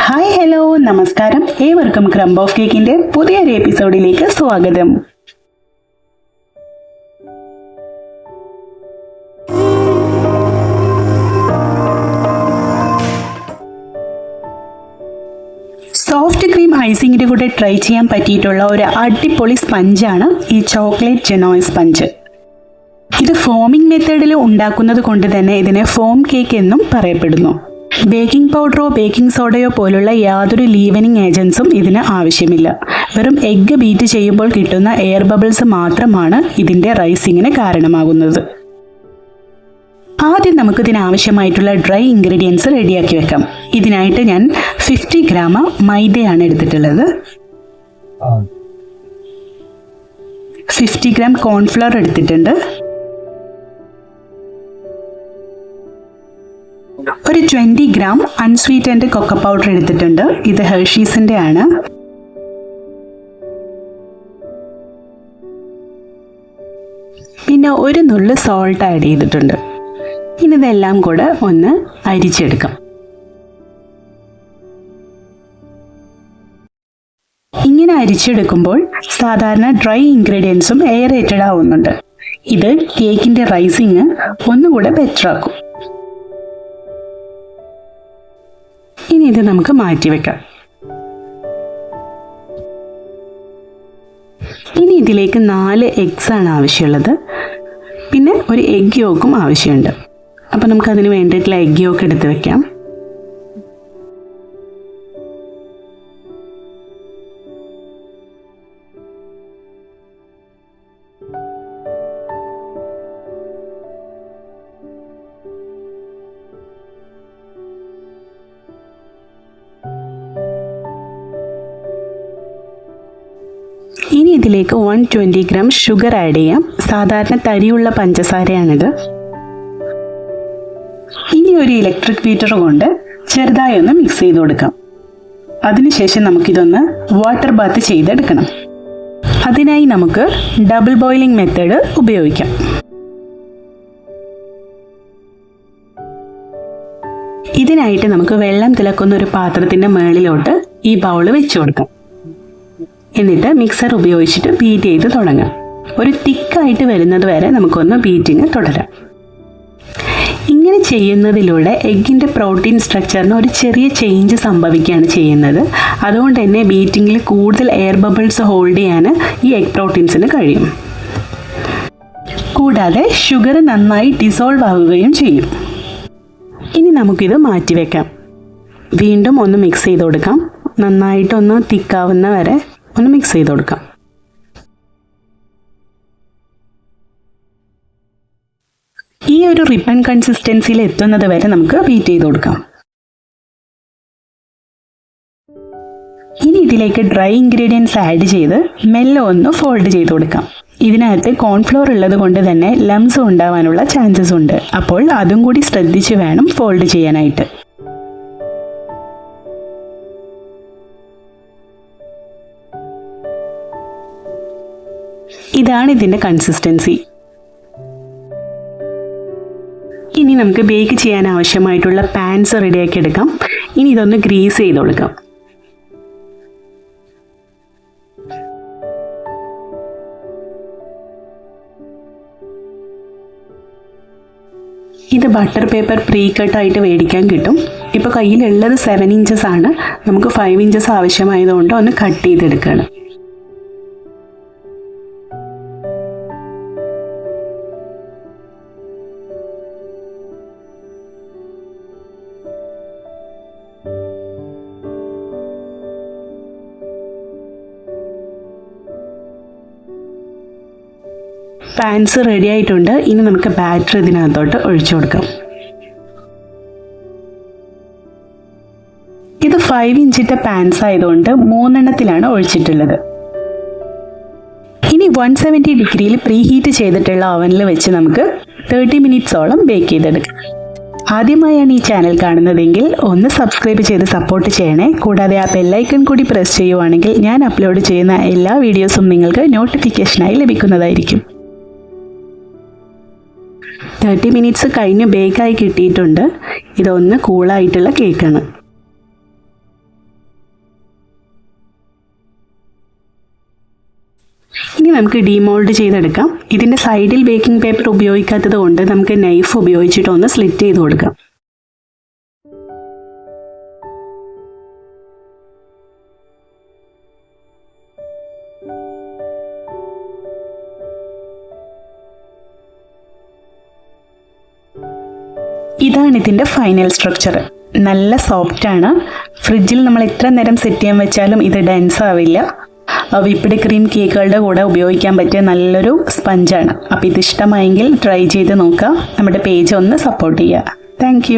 Hi hello നമസ്കാരം, ഏവർക്കും crumb of കേക്കിന്റെ പുതിയൊരു എപ്പിസോഡിലേക്ക് സ്വാഗതം. സോഫ്റ്റ് ക്രീം ഐസിങ്ങിന്റെ കൂടെ ട്രൈ ചെയ്യാൻ പറ്റിയിട്ടുള്ള ഒരു അടിപൊളി സ്പഞ്ചാണ് ഈ ചോക്ലേറ്റ് ജെനോയ് സ്പഞ്ച്. ഇത് ഫോമിംഗ് മെത്തേഡിൽ ഉണ്ടാക്കുന്നത് കൊണ്ട് തന്നെ ഇതിനെ ഫോം കേക്ക് എന്നും പറയപ്പെടുന്നു. ബേക്കിംഗ് പൗഡറോ ബേക്കിംഗ് സോഡയോ പോലുള്ള യാതൊരു ലീവനിങ് ഏജൻസും ഇതിന് ആവശ്യമില്ല. വെറും എഗ്ഗ് ബീറ്റ് ചെയ്യുമ്പോൾ കിട്ടുന്ന എയർ ബബിൾസ് മാത്രമാണ് ഇതിൻ്റെ റൈസിങ്ങിന് കാരണമാകുന്നത്. ആദ്യം നമുക്കിതിന് ആവശ്യമായിട്ടുള്ള ഡ്രൈ ഇൻഗ്രീഡിയൻസ് റെഡിയാക്കി വെക്കാം. ഇതിനായിട്ട് ഞാൻ 50 ഗ്രാം മൈദയാണ് എടുത്തിട്ടുള്ളത്. 50 ഗ്രാം കോൺഫ്ലവർ എടുത്തിട്ടുണ്ട്. ഒരു 20 ഗ്രാം അൺസ്വീറ്റൻഡ് കൊക്കോ പൗഡർ എടുത്തിട്ടുണ്ട്. ഇത് ഹെർഷീസിൻ്റെ ആണ്. പിന്നെ ഒരു നുള്ളു സോൾട്ട് ആഡ് ചെയ്തിട്ടുണ്ട്. ഇനി ഇതെല്ലാം കൂടെ ഒന്ന് അരിച്ചെടുക്കാം. ഇങ്ങനെ അരിച്ചെടുക്കുമ്പോൾ സാധാരണ ഡ്രൈ ഇൻഗ്രീഡിയൻസും എയറേറ്റഡ് ആവുന്നുണ്ട്. ഇത് കേക്കിൻ്റെ റൈസിങ് ഒന്നുകൂടെ ബെറ്റർ ആക്കും. ഇനി ഇത് നമുക്ക് മാറ്റി വെക്കാം. ഇനി ഇതിലേക്ക് 4 എഗ്സ് ആണ് ആവശ്യമുള്ളത്. പിന്നെ ഒരു എഗ് യോക്കും ആവശ്യമുണ്ട്. അപ്പോൾ നമുക്കതിന് വേണ്ടിയിട്ടുള്ള എഗ് യോക്ക് എടുത്ത് വെക്കാം. ഇനി ഇതിലേക്ക് 120 ഗ്രാം ഷുഗർ ആഡ് ചെയ്യാം. സാധാരണ തരിയുള്ള പഞ്ചസാരയാണിത്. ഇനി ഒരു ഇലക്ട്രിക് ബീറ്റർ കൊണ്ട് ചെറുതായി ഒന്ന് മിക്സ് ചെയ്ത് കൊടുക്കാം. അതിനുശേഷം നമുക്കിതൊന്ന് വാട്ടർ ബാത്ത് ചെയ്തെടുക്കണം. അതിനായി നമുക്ക് ഡബിൾ ബോയിലിംഗ് മെത്തേഡ് ഉപയോഗിക്കാം. ഇതിനായിട്ട് നമുക്ക് വെള്ളം തിളക്കുന്ന ഒരു പാത്രത്തിൻ്റെ മുകളിലോട്ട് ഈ ബൗൾ വെച്ച് കൊടുക്കാം. എന്നിട്ട് മിക്സർ ഉപയോഗിച്ചിട്ട് ബീറ്റ് ചെയ്ത് തുടങ്ങാം. ഒരു തിക്കായിട്ട് വരുന്നത് വരെ നമുക്കൊന്ന് ബീറ്റിങ് തുടരാം. ഇങ്ങനെ ചെയ്യുന്നതിലൂടെ എഗ്ഗിൻ്റെ പ്രോട്ടീൻ സ്ട്രക്ചറിന് ഒരു ചെറിയ ചേഞ്ച് സംഭവിക്കുകയാണ് ചെയ്യുന്നത്. അതുകൊണ്ട് തന്നെ ബീറ്റിങ്ങിൽ കൂടുതൽ എയർ ബബിൾസ് ഹോൾഡ് ചെയ്യാൻ ഈ എഗ് പ്രോട്ടീൻസിന് കഴിയും. കൂടാതെ ഷുഗർ നന്നായി ഡിസോൾവ് ആവുകയും ചെയ്യും. ഇനി നമുക്കിത് മാറ്റിവെക്കാം. വീണ്ടും ഒന്ന് മിക്സ് ചെയ്ത് കൊടുക്കാം. നന്നായിട്ടൊന്ന് തിക്കാവുന്ന വരെ ഒന്ന് മിക്സ് ചെയ്ത് കൊടുക്കാം. ഈ ഒരു റിബൺ കൺസിസ്റ്റൻസിയിൽ എത്തുന്നത് വരെ നമുക്ക് ബീറ്റ് ചെയ്ത് കൊടുക്കാം. ഇനി ഇതിലേക്ക് ഡ്രൈ ഇൻഗ്രീഡിയൻസ് ആഡ് ചെയ്ത് മെല്ലെ ഒന്ന് ഫോൾഡ് ചെയ്ത് കൊടുക്കാം. ഇതിനകത്ത് കോൺഫ്ലോർ ഉള്ളത് കൊണ്ട് തന്നെ ലംസ് ഉണ്ടാവാനുള്ള ചാൻസസ് ഉണ്ട്. അപ്പോൾ അതും കൂടി ശ്രദ്ധിച്ച് വേണം ഫോൾഡ് ചെയ്യാനായിട്ട്. ഇതാണ് ഇതിൻ്റെ കൺസിസ്റ്റൻസി. ഇനി നമുക്ക് ബേക്ക് ചെയ്യാൻ ആവശ്യമായിട്ടുള്ള പാൻസ് റെഡിയാക്കി എടുക്കാം. ഇനി ഇതൊന്ന് ഗ്രീസ് ചെയ്ത് കൊടുക്കാം. ഇത് ബട്ടർ പേപ്പർ പ്രീ കട്ടായിട്ട് മേടിക്കാൻ കിട്ടും. ഇപ്പോൾ കയ്യിലുള്ളത് 7 ഇഞ്ചസ് ആണ്. നമുക്ക് 5 ഇഞ്ചസ് ആവശ്യമായതുകൊണ്ട് ഒന്ന് കട്ട് ചെയ്തെടുക്കുകയാണ്. പാൻസ് റെഡി ആയിട്ടുണ്ട്. ഇനി നമുക്ക് ബാറ്റർ ഇതിനകത്തോട്ട് ഒഴിച്ചു കൊടുക്കാം. ഇത് 5 ഇഞ്ചിൻ്റെ പാൻസ് ആയതുകൊണ്ട് 3 എണ്ണത്തിലാണ് ഒഴിച്ചിട്ടുള്ളത്. ഇനി 170 ഡിഗ്രിയിൽ പ്രീ ഹീറ്റ് ചെയ്തിട്ടുള്ള ഓവനിൽ വെച്ച് നമുക്ക് 30 മിനിറ്റ്സോളം ബേക്ക് ചെയ്തെടുക്കാം. ആദ്യമായാണ് ഈ ചാനൽ കാണുന്നതെങ്കിൽ ഒന്ന് സബ്സ്ക്രൈബ് ചെയ്ത് സപ്പോർട്ട് ചെയ്യണേ. കൂടാതെ ആ ബെല്ലൈക്കൺ കൂടി പ്രസ് ചെയ്യുവാണെങ്കിൽ ഞാൻ അപ്ലോഡ് ചെയ്യുന്ന എല്ലാ വീഡിയോസും നിങ്ങൾക്ക് നോട്ടിഫിക്കേഷനായി ലഭിക്കുന്നതായിരിക്കും. 30 മിനിറ്റ്സ് കഴിഞ്ഞ് ബേക്കായി കിട്ടിയിട്ടുണ്ട്. ഇതൊന്ന് കൂളായിട്ടുള്ള കേക്കാണ്. നമുക്ക് ഡീമോൾഡ് ചെയ്തെടുക്കാം. ഇതിൻ്റെ സൈഡിൽ ബേക്കിംഗ് പേപ്പർ ഉപയോഗിക്കാത്തത് കൊണ്ട് നമുക്ക് നൈഫ് ഉപയോഗിച്ചിട്ട് ഒന്ന് സ്ലിറ്റ് ചെയ്ത് കൊടുക്കാം. ഇതാണ് ഇതിൻ്റെ ഫൈനൽ സ്ട്രക്ചർ. നല്ല സോഫ്റ്റാണ്. ഫ്രിഡ്ജിൽ നമ്മൾ എത്ര നേരം സെറ്റ് ചെയ്യാൻ വെച്ചാലും ഇത് ഡെൻസ് ആവില്ല. വിപ്പിഡ് ക്രീം കേക്കുകളുടെ കൂടെ ഉപയോഗിക്കാൻ പറ്റിയ നല്ലൊരു സ്പഞ്ചാണ്. അപ്പോൾ ഇത് ഇഷ്ടമായെങ്കിൽ ട്രൈ ചെയ്ത് നോക്കുക. നമ്മുടെ പേജ് ഒന്ന് സപ്പോർട്ട് ചെയ്യുക. താങ്ക്